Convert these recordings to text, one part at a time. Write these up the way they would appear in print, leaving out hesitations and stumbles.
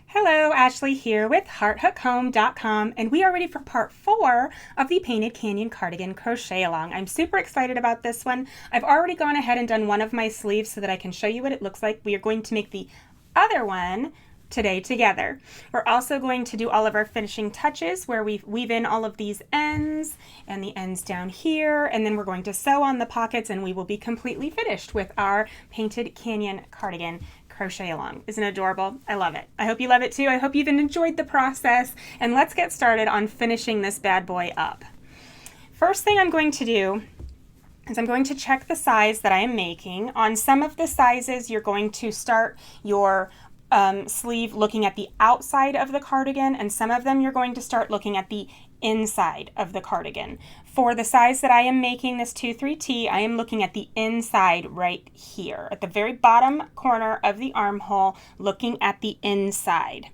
Hello, Ashley here with HeartHookHome.com, and we are ready for part 4 of the Painted Canyon Cardigan Crochet Along. I'm super excited about this one. I've already gone ahead and done one of my sleeves so that I can show you what it looks like. We are going to make the other one today together. We're also going to do all of our finishing touches where we weave in all of these ends and the ends down here, and then we're going to sew on the pockets and we will be completely finished with our Painted Canyon Cardigan Crochet Along. Isn't it adorable? I love it. I hope you love it too. I hope you've enjoyed the process, and let's get started on finishing this bad boy up. First thing I'm going to do is I'm going to check the size that I am making. On some of the sizes, you're going to start your sleeve looking at the outside of the cardigan, and some of them you're going to start looking at the inside of the cardigan. For the size that I am making, this 2-3T, I am looking at the inside right here, at the very bottom corner of the armhole, looking at the inside.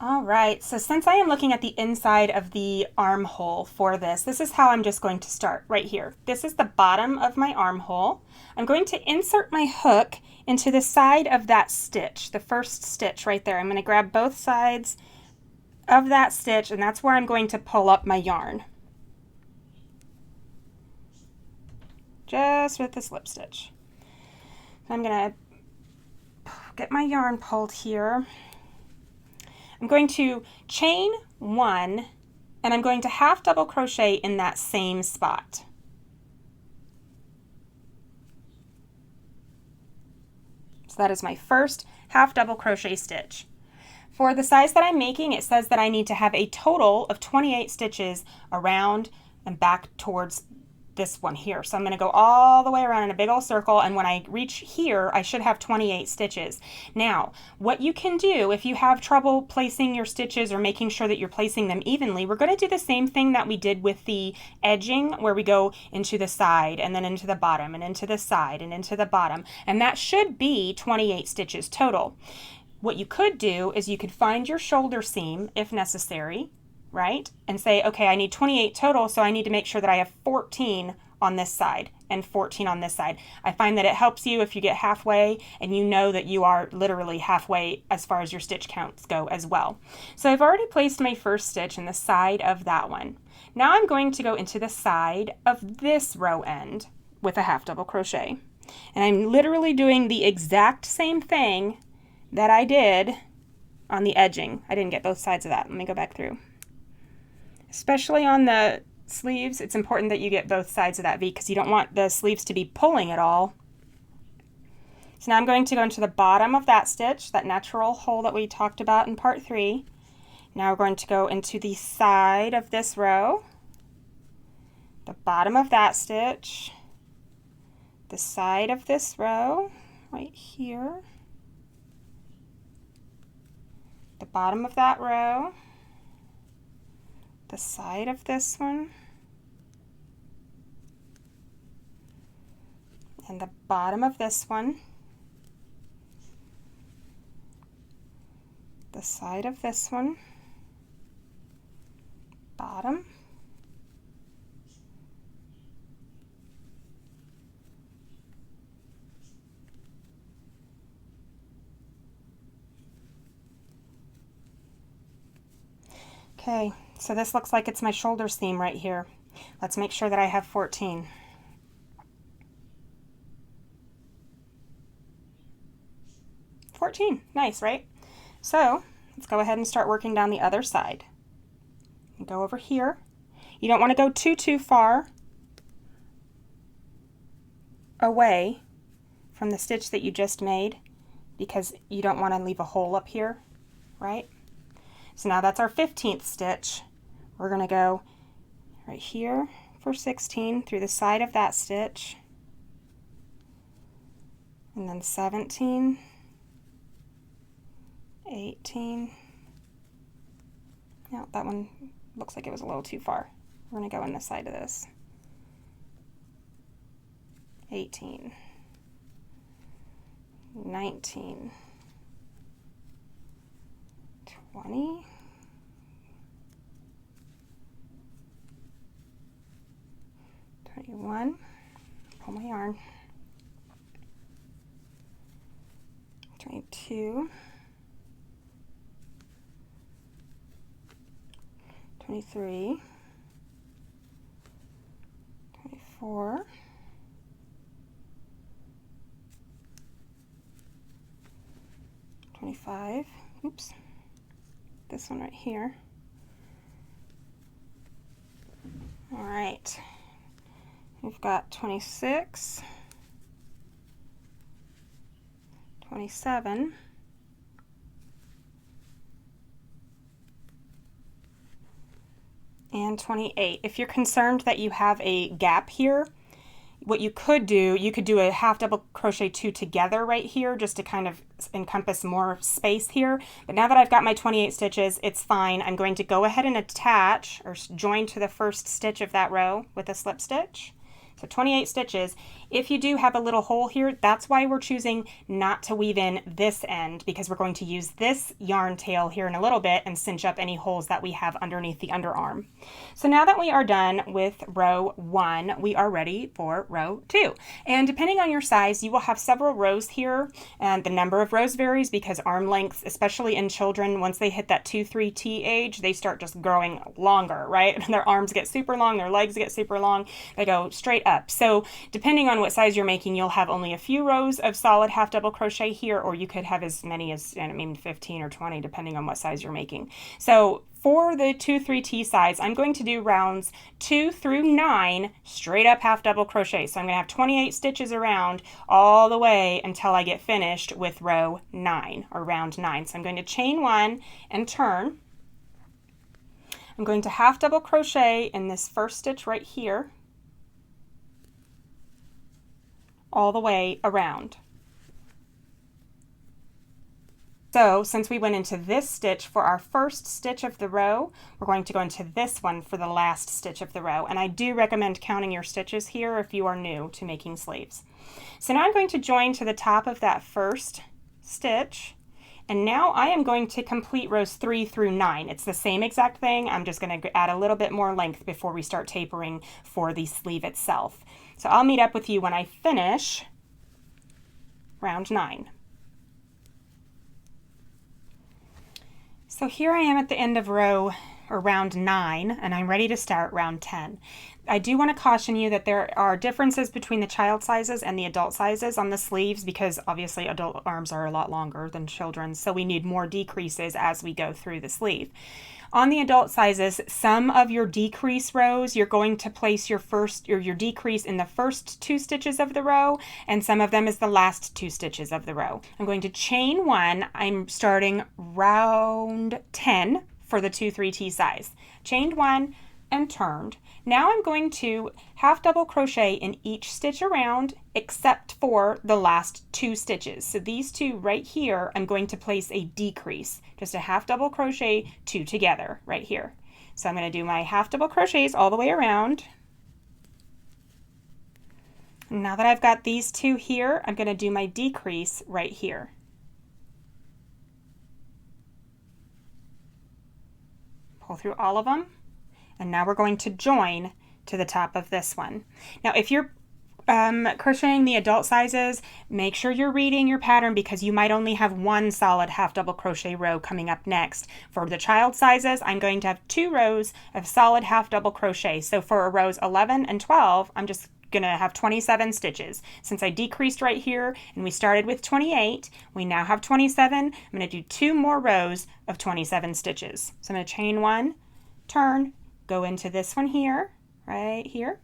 All right, so since I am looking at the inside of the armhole for this is how I'm just going to start right here. This is the bottom of my armhole. I'm going to insert my hook into the side of that stitch, the first stitch right there. I'm going to grab both sides of that stitch, and that's where I'm going to pull up my yarn. Just with the slip stitch. I'm going to get my yarn pulled here. I'm going to chain 1, and I'm going to half double crochet in that same spot. So that is my first half double crochet stitch. For the size that I'm making, it says that I need to have a total of 28 stitches around and back towards this one here. So I'm going to go all the way around in a big old circle, and when I reach here, I should have 28 stitches. Now, what you can do if you have trouble placing your stitches or making sure that you're placing them evenly, we're going to do the same thing that we did with the edging, where we go into the side and then into the bottom and into the side and into the bottom, and that should be 28 stitches total. What you could do is you could find your shoulder seam if necessary, right? And say, okay, I need 28 total, so I need to make sure that I have 14 on this side and 14 on this side. I find that it helps you if you get halfway and you know that you are literally halfway as far as your stitch counts go as well. So I've already placed my first stitch in the side of that one. Now I'm going to go into the side of this row end with a half double crochet. And I'm literally doing the exact same thing that I did on the edging. I didn't get both sides of that. Let me go back through. Especially on the sleeves, it's important that you get both sides of that V because you don't want the sleeves to be pulling at all. So now I'm going to go into the bottom of that stitch, that natural hole that we talked about in part 3. Now we're going to go into the side of this row, the bottom of that stitch, the side of this row right here, the bottom of that row, the side of this one, and the bottom of this one, the side of this one, bottom, okay, so this looks like it's my shoulder seam right here. Let's make sure that I have 14. Nice, right? So let's go ahead and start working down the other side. Go over here. You don't want to go too far away from the stitch that you just made because you don't want to leave a hole up here, right? So now that's our 15th stitch. We're going to go right here for 16 through the side of that stitch, and then 17, 18. No, that one looks like it was a little too far. We're going to go in the side of this. 18, 19, 20, 21, pull my yarn, 22, 23, 24, 25, oops, this one right here. All right, we've got 26, 27, and 28. If you're concerned that you have a gap here, what you could do a half double crochet 2 together right here just to kind of encompass more space here. But now that I've got my 28 stitches, it's fine. I'm going to go ahead and attach or join to the first stitch of that row with a slip stitch. So 28 stitches. If you do have a little hole here, that's why we're choosing not to weave in this end, because we're going to use this yarn tail here in a little bit and cinch up any holes that we have underneath the underarm. So now that we are done with row 1, we are ready for row 2. And depending on your size, you will have several rows here, and the number of rows varies because arm lengths, especially in children, once they hit that 2-3T age, they start just growing longer, right? Their arms get super long, their legs get super long, they go straight up. So depending on what size you're making, you'll have only a few rows of solid half double crochet here, or you could have as many as 15 or 20 depending on what size you're making. So for the 2-3T size, I'm going to do rounds 2 through 9 straight up half double crochet. So I'm going to have 28 stitches around all the way until I get finished with row 9 or round 9. So I'm going to chain 1 and turn. I'm going to half double crochet in this first stitch right here all the way around. So since we went into this stitch for our first stitch of the row, we're going to go into this one for the last stitch of the row. And I do recommend counting your stitches here if you are new to making sleeves. So now I'm going to join to the top of that first stitch. And now I am going to complete rows 3 through 9. It's the same exact thing. I'm just going to add a little bit more length before we start tapering for the sleeve itself. So I'll meet up with you when I finish round 9. So here I am at the end of row or round 9, and I'm ready to start round 10. I do want to caution you that there are differences between the child sizes and the adult sizes on the sleeves, because obviously adult arms are a lot longer than children's, so we need more decreases as we go through the sleeve. On the adult sizes, some of your decrease rows, you're going to place your decrease in the first 2 stitches of the row, and some of them is the last 2 stitches of the row. I'm going to chain 1. I'm starting round 10 for the 2-3T size. Chained 1 and turned. Now I'm going to half double crochet in each stitch around except for the last 2 stitches. So these 2 right here, I'm going to place a decrease, just a half double crochet 2 together right here. So I'm going to do my half double crochets all the way around. Now that I've got these 2 here, I'm going to do my decrease right here. Pull through all of them. And now we're going to join to the top of this one. Now if you're crocheting the adult sizes, make sure you're reading your pattern, because you might only have 1 solid half double crochet row coming up next. For the child sizes, I'm going to have 2 rows of solid half double crochet. So for rows 11 and 12, I'm just going to have 27 stitches. Since I decreased right here and we started with 28, we now have 27. I'm going to do 2 more rows of 27 stitches. So I'm going to chain 1, turn, go into this one here, right here,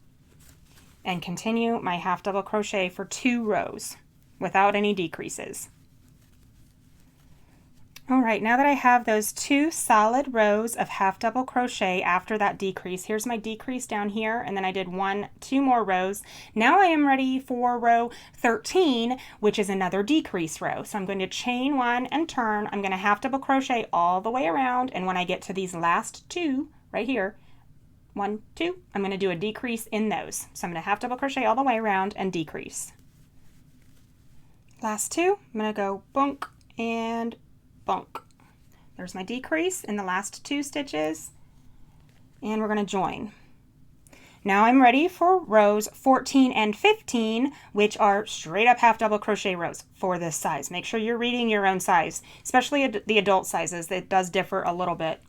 and continue my half double crochet for 2 rows without any decreases. All right, now that I have those 2 solid rows of half double crochet after that decrease, here's my decrease down here, and then I did 2 more rows. Now I am ready for row 13, which is another decrease row. So I'm going to chain 1 and turn. I'm going to half double crochet all the way around, and when I get to these last 2 right here, 1, 2, I'm going to do a decrease in those. So I'm going to half double crochet all the way around and decrease. Last 2, I'm going to go bunk and bunk. There's my decrease in the last 2 stitches, and we're going to join. Now I'm ready for rows 14 and 15, which are straight up half double crochet rows for this size. Make sure you're reading your own size, especially the adult sizes. It does differ a little bit.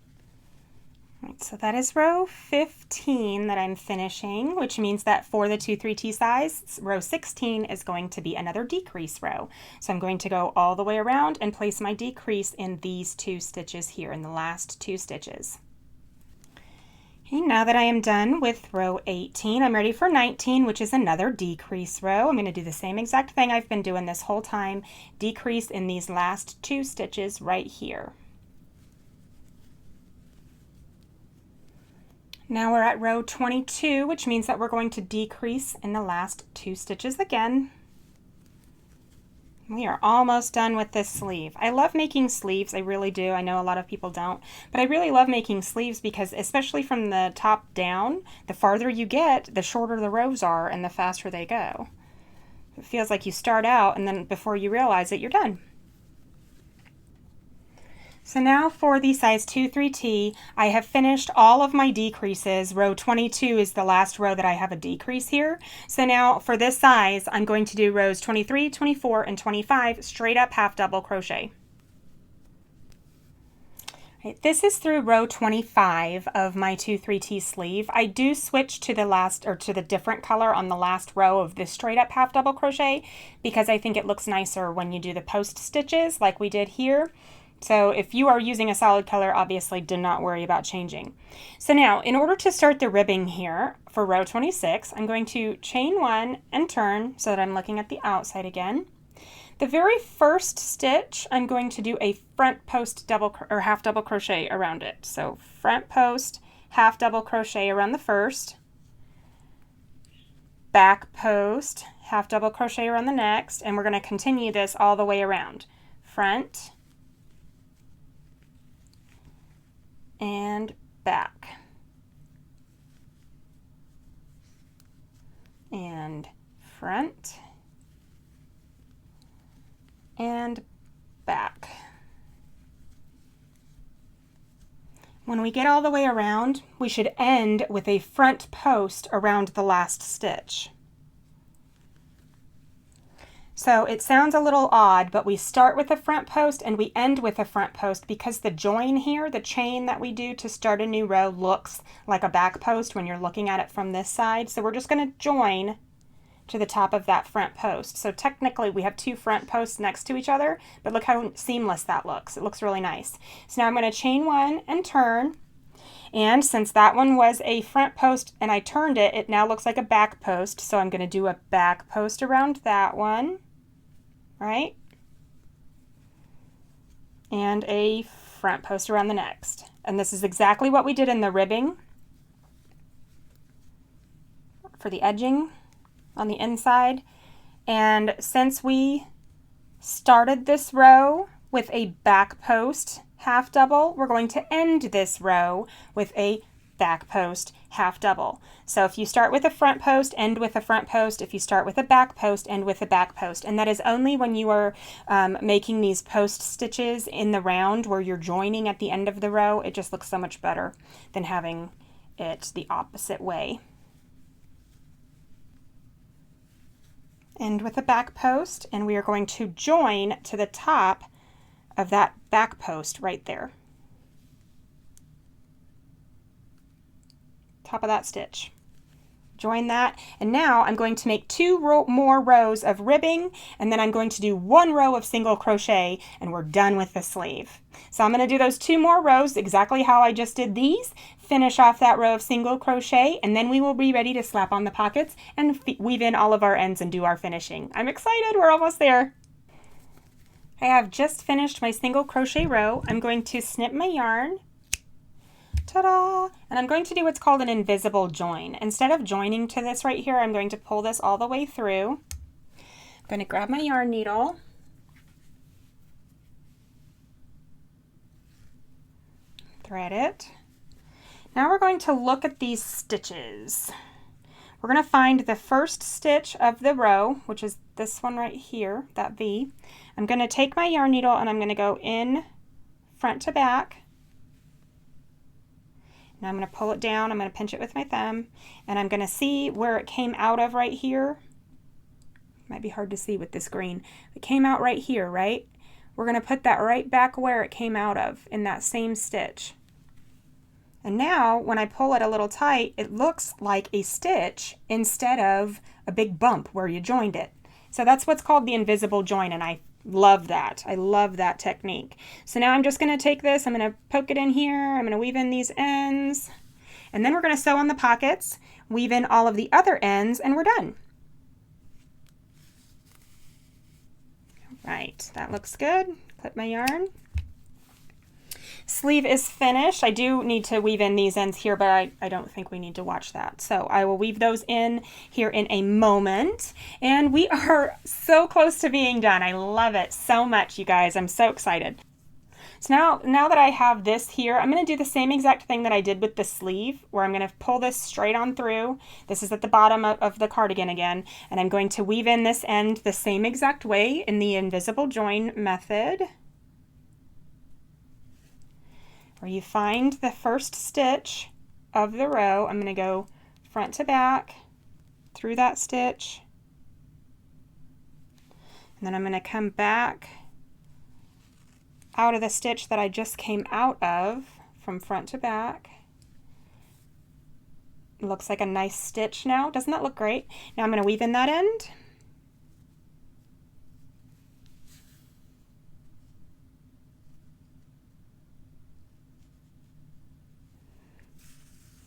Right, so that is row 15 that I'm finishing, which means that for the 2-3T size, row 16 is going to be another decrease row. So I'm going to go all the way around and place my decrease in these 2 stitches here, in the last 2 stitches. Okay, now that I am done with row 18, I'm ready for 19, which is another decrease row. I'm going to do the same exact thing I've been doing this whole time, decrease in these last 2 stitches right here. Now we're at row 22, which means that we're going to decrease in the last 2 stitches again. We are almost done with this sleeve. I love making sleeves, I really do. I know a lot of people don't, but I really love making sleeves because, especially from the top down, the farther you get, the shorter the rows are and the faster they go. It feels like you start out and then before you realize it, you're done. So now for the size 2-3T, I have finished all of my decreases. Row 22 is the last row that I have a decrease here. So now for this size, I'm going to do rows 23, 24, and 25 straight up half double crochet. Right, this is through row 25 of my 2-3T sleeve. I do switch to the last, or to the different color on the last row of this straight up half double crochet because I think it looks nicer when you do the post stitches like we did here. So if you are using a solid color, obviously do not worry about changing. So now, in order to start the ribbing here for row 26, I'm going to chain 1 and turn so that I'm looking at the outside again. The very first stitch, I'm going to do a front post double or half double crochet around it. So front post, half double crochet around the first, back post, half double crochet around the next, and we're going to continue this all the way around. Front, and back, and front, and back. When we get all the way around, we should end with a front post around the last stitch. So it sounds a little odd, but we start with a front post and we end with a front post because the join here, the chain that we do to start a new row, looks like a back post when you're looking at it from this side. So we're just going to join to the top of that front post. So technically we have 2 front posts next to each other, but look how seamless that looks. It looks really nice. So now I'm going to chain 1 and turn. And since that one was a front post and I turned it, it now looks like a back post. So I'm going to do a back post around that one. Right? And a front post around the next. And this is exactly what we did in the ribbing for the edging on the inside. And since we started this row with a back post half double, we're going to end this row with a back post half double. So if you start with a front post, end with a front post. If you start with a back post, end with a back post. And that is only when you are making these post stitches in the round where you're joining at the end of the row. It just looks so much better than having it the opposite way. End with a back post, and we are going to join to the top of that back post right there. Top of that stitch. Join that, and now I'm going to make 2 more rows of ribbing, and then I'm going to do 1 row of single crochet, and we're done with the sleeve. So I'm going to do those 2 more rows exactly how I just did these, finish off that row of single crochet, and then we will be ready to slap on the pockets and weave in all of our ends and do our finishing. I'm excited, we're almost there. I have just finished my single crochet row. I'm going to snip my yarn. Ta-da! And I'm going to do what's called an invisible join. Instead of joining to this right here, I'm going to pull this all the way through. I'm going to grab my yarn needle. Thread it. Now we're going to look at these stitches. We're going to find the first stitch of the row, which is this one right here, that V. I'm going to take my yarn needle and I'm going to go in front to back. Now I'm going to pull it down, I'm going to pinch it with my thumb, and I'm going to see where it came out of right here. Might be hard to see with this green. It came out right here, right? We're going to put that right back where it came out of in that same stitch. And now when I pull it a little tight, it looks like a stitch instead of a big bump where you joined it. So that's what's called the invisible join, and I love that. I love that technique. So now I'm just going to take this, I'm going to poke it in here, I'm going to weave in these ends, and then we're going to sew on the pockets, weave in all of the other ends, and we're done. Right, that looks good. Clip my yarn. Sleeve is finished. I do need to weave in these ends here, but I don't think we need to watch that. So I will weave those in here in a moment. And we are so close to being done. I love it so much, you guys. I'm so excited. So now that I have this here, I'm going to do the same exact thing that I did with the sleeve, where I'm going to pull this straight on through. This is at the bottom of the cardigan again, and I'm going to weave in this end the same exact way in the invisible join method, where you find the first stitch of the row. I'm going to go front to back through that stitch, and then I'm going to come back out of the stitch that I just came out of from front to back. It looks like a nice stitch now. Doesn't that look great? Now I'm going to weave in that end.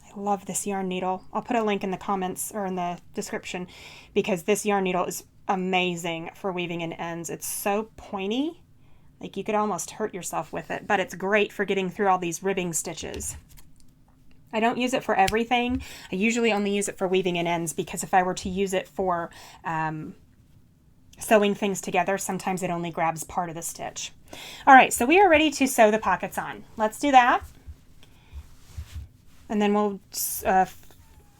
I love this yarn needle. I'll put a link in the comments or in the description, because this yarn needle is amazing for weaving in ends. It's so pointy. Like you could almost hurt yourself with it, but it's great for getting through all these ribbing stitches. I don't use it for everything. I usually only use it for weaving in ends, because if I were to use it for sewing things together, sometimes it only grabs part of the stitch. All right, so we are ready to sew the pockets on. Let's do that. And then we'll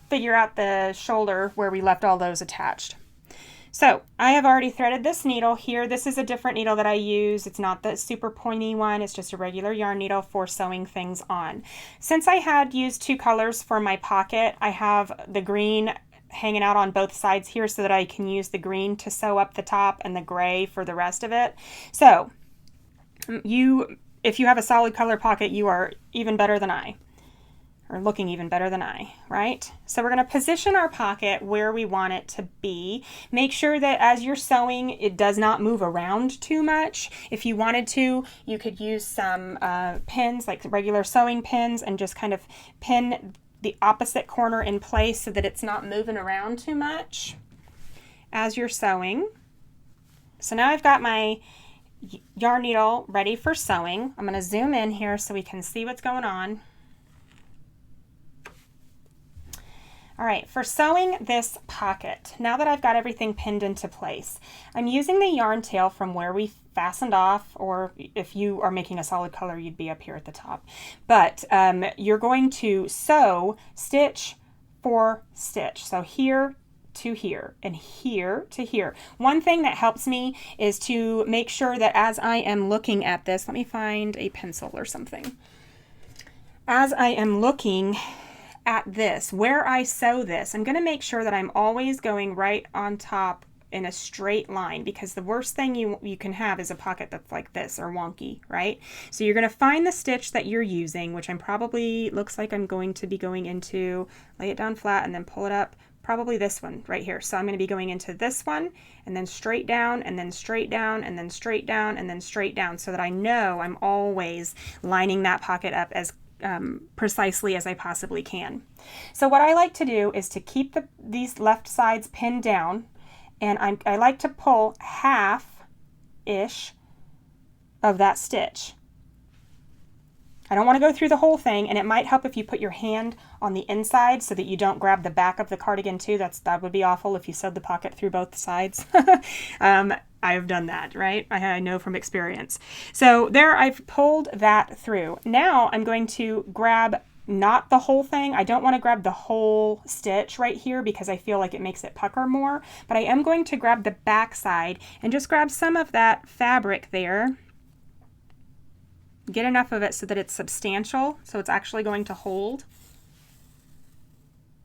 figure out the shoulder where we left all those attached. So I have already threaded this needle here. This is a different needle that I use. It's not the super pointy one. It's just a regular yarn needle for sewing things on. Since I had used two colors for my pocket, I have the green hanging out on both sides here so that I can use the green to sew up the top and the gray for the rest of it. So if you have a solid color pocket, you are even better than I. Or looking even better than I, right? So we're going to position our pocket where we want it to be. Make sure that as you're sewing, it does not move around too much. If you wanted to, you could use some pins, like regular sewing pins, and just kind of pin the opposite corner in place so that it's not moving around too much as you're sewing. So now I've got my yarn needle ready for sewing. I'm going to zoom in here so we can see what's going on. All right, for sewing this pocket, now that I've got everything pinned into place, I'm using the yarn tail from where we fastened off, or if you are making a solid color, you'd be up here at the top. But you're going to sew stitch for stitch. So here to here and here to here. One thing that helps me is to make sure that as I am looking at this, let me find a pencil or something. As I am looking at this, where I sew this, I'm going to make sure that I'm always going right on top in a straight line, because the worst thing you can have is a pocket that's like this or wonky, right? So you're going to find the stitch that you're using, which I'm probably, looks like I'm going to be going into, lay it down flat and then pull it up, probably this one right here. So I'm going to be going into this one and then straight down and then straight down and then straight down and then straight down, so that I know I'm always lining that pocket up as precisely as I possibly can. So what I like to do is to keep these left sides pinned down, and I like to pull half-ish of that stitch. I don't want to go through the whole thing, and it might help if you put your hand on the inside so that you don't grab the back of the cardigan too. That would be awful if you sewed the pocket through both sides. I've done that, right? I know from experience. So there, I've pulled that through. Now I'm going to grab not the whole thing. I don't want to grab the whole stitch right here because I feel like it makes it pucker more, but I am going to grab the back side and just grab some of that fabric there. Get enough of it so that it's substantial, so it's actually going to hold.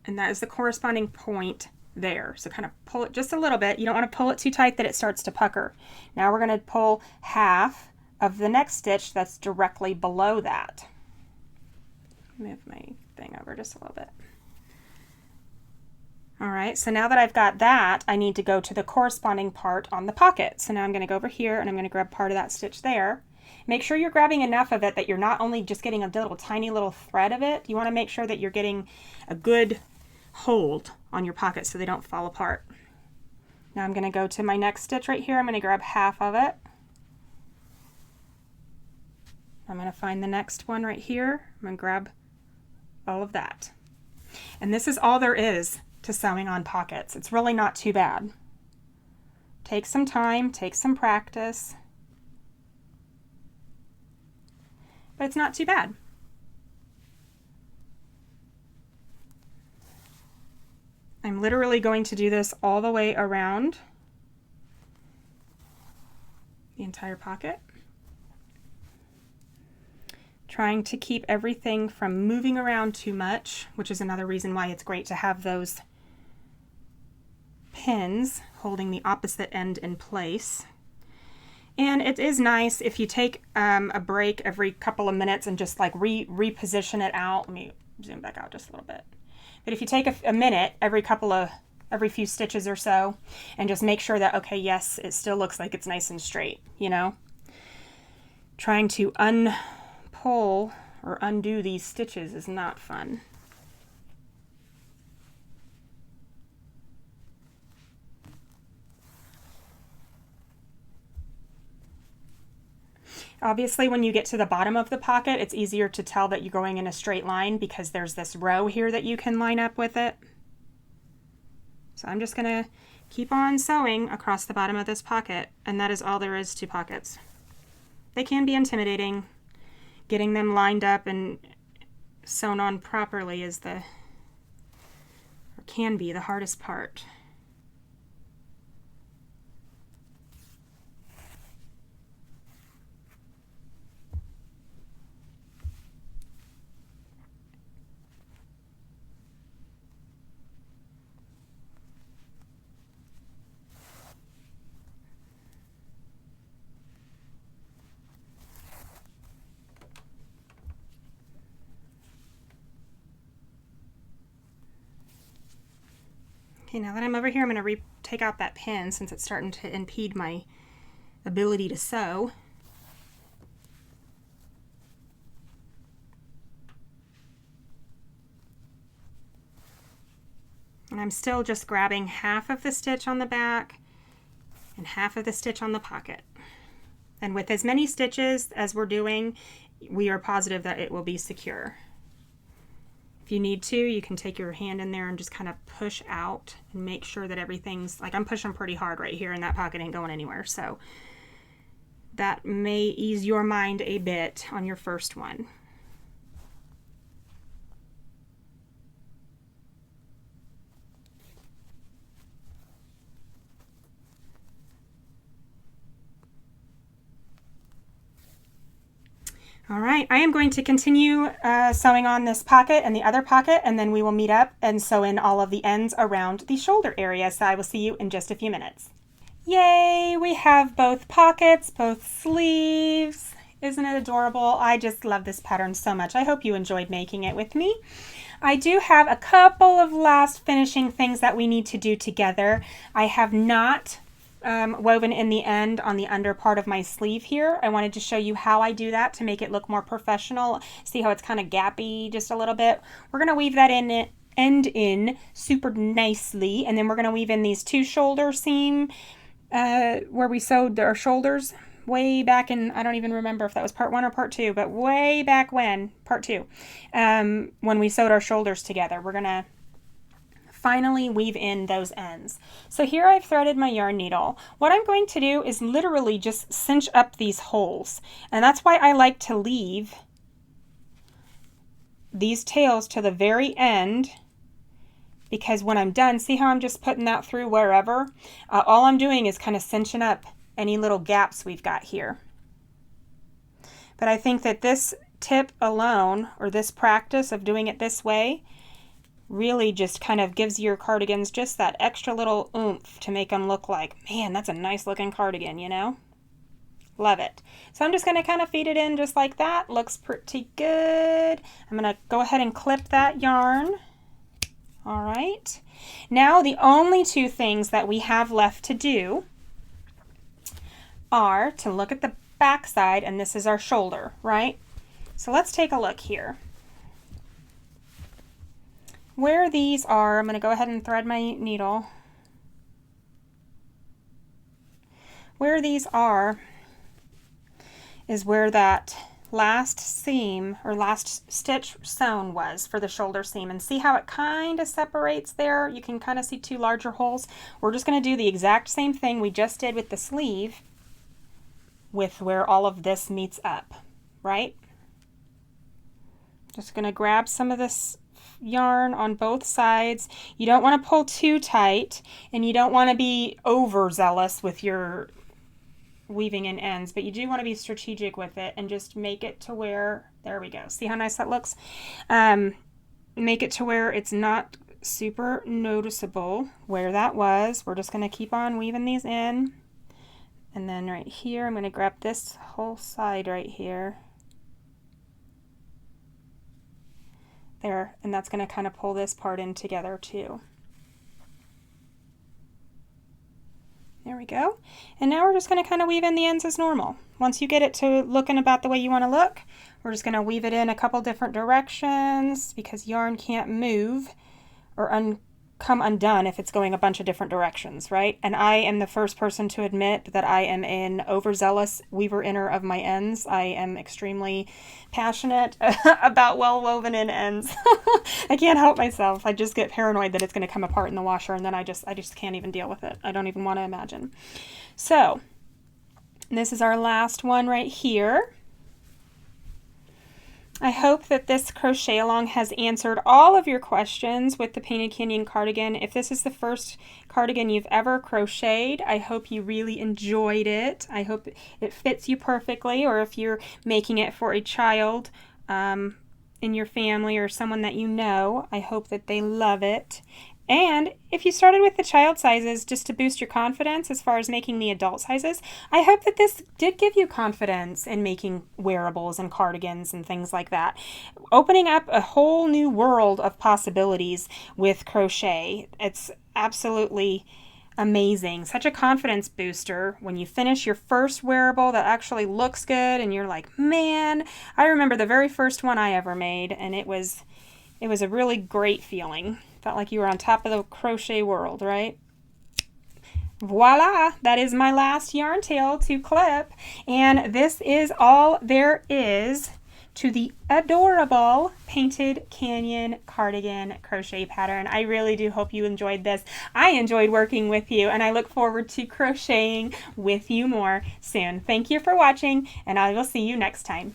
And that is the corresponding point there. So kind of pull it just a little bit. You don't want to pull it too tight that it starts to pucker. Now we're going to pull half of the next stitch that's directly below that. Move my thing over just a little bit. All right, so now that I've got that, I need to go to the corresponding part on the pocket. So now I'm going to go over here and I'm going to grab part of that stitch there. Make sure you're grabbing enough of it that you're not only just getting a little tiny little thread of it. You want to make sure that you're getting a good hold on your pocket so they don't fall apart. Now I'm going to go to my next stitch right here. I'm going to grab half of it. I'm going to find the next one right here. I'm going to grab all of that. And this is all there is to sewing on pockets. It's really not too bad. Take some time, take some practice, but it's not too bad. I'm literally going to do this all the way around the entire pocket, trying to keep everything from moving around too much, which is another reason why it's great to have those pins holding the opposite end in place. And it is nice if you take a break every couple of minutes and just like reposition it out. Let me zoom back out just a little bit. But if you take a minute every few stitches or so and just make sure that, okay, yes, it still looks like it's nice and straight, you know? Trying to unpull or undo these stitches is not fun. Obviously, when you get to the bottom of the pocket, it's easier to tell that you're going in a straight line because there's this row here that you can line up with it. So I'm just going to keep on sewing across the bottom of this pocket, and that is all there is to pockets. They can be intimidating. Getting them lined up and sewn on properly is can be the hardest part. Okay, now that I'm over here, I'm going to take out that pin since it's starting to impede my ability to sew. And I'm still just grabbing half of the stitch on the back and half of the stitch on the pocket. And with as many stitches as we're doing, we are positive that it will be secure. If you need to, you can take your hand in there and just kind of push out and make sure that everything's, like I'm pushing pretty hard right here and that pocket ain't going anywhere. So that may ease your mind a bit on your first one. All right, I am going to continue sewing on this pocket and the other pocket, and then we will meet up and sew in all of the ends around the shoulder area. So I will see you in just a few minutes. Yay, we have both pockets, both sleeves. Isn't it adorable? I just love this pattern so much. I hope you enjoyed making it with me. I do have a couple of last finishing things that we need to do together. I have not woven in the end on the under part of my sleeve here. I wanted to show you how I do that to make it look more professional. See how it's kind of gappy just a little bit? We're going to weave that end in super nicely, and then we're going to weave in these two shoulder seam where we sewed our shoulders way back in, I don't even remember if that was part 1 or part 2, but way back when, part 2, when we sewed our shoulders together. We're going to finally weave in those ends. So here I've threaded my yarn needle. What I'm going to do is literally just cinch up these holes, and that's why I like to leave these tails to the very end, because when I'm done, see how I'm just putting that through wherever? All I'm doing is kind of cinching up any little gaps we've got here. But I think that this tip alone, or this practice of doing it this way, really just kind of gives your cardigans just that extra little oomph to make them look like, man, that's a nice looking cardigan, you know? Love it. So I'm just going to kind of feed it in just like that. Looks pretty good. I'm going to go ahead and clip that yarn. All right. Now the only two things that we have left to do are to look at the back side, and this is our shoulder, right? So let's take a look here. Where these are, I'm going to go ahead and thread my needle. Where these are is where that last seam or last stitch sewn was for the shoulder seam, and see how it kind of separates there? You can kind of see two larger holes. We're just going to do the exact same thing we just did with the sleeve with where all of this meets up, right? Just going to grab some of this yarn on both sides. You don't want to pull too tight, and you don't want to be overzealous with your weaving in ends, but you do want to be strategic with it and just make it to where, there we go. See how nice that looks? Make it to where it's not super noticeable where that was. We're just going to keep on weaving these in. And then right here, I'm going to grab this whole side right here. There, and that's going to kind of pull this part in together too. There we go. And now we're just going to kind of weave in the ends as normal. Once you get it to looking about the way you want to look, we're just going to weave it in a couple different directions, because yarn can't move or come undone if it's going a bunch of different directions, right? And I am the first person to admit that I am an overzealous weaver inner of my ends. I am extremely passionate about well-woven in ends. I can't help myself. I just get paranoid that it's going to come apart in the washer, and then I just can't even deal with it. I don't even want to imagine. So this is our last one right here. I hope that this crochet along has answered all of your questions with the Painted Canyon cardigan. If this is the first cardigan you've ever crocheted, I hope you really enjoyed it. I hope it fits you perfectly, or if you're making it for a child in your family or someone that you know, I hope that they love it. And if you started with the child sizes just to boost your confidence as far as making the adult sizes, I hope that this did give you confidence in making wearables and cardigans and things like that. Opening up a whole new world of possibilities with crochet. It's absolutely amazing. Such a confidence booster when you finish your first wearable that actually looks good and you're like, man, I remember the very first one I ever made, and it was a really great feeling. Felt like you were on top of the crochet world, right? Voila! That is my last yarn tail to clip, and this is all there is to the adorable Painted Canyon cardigan crochet pattern. I really do hope you enjoyed this. I enjoyed working with you, and I look forward to crocheting with you more soon. Thank you for watching, and I will see you next time.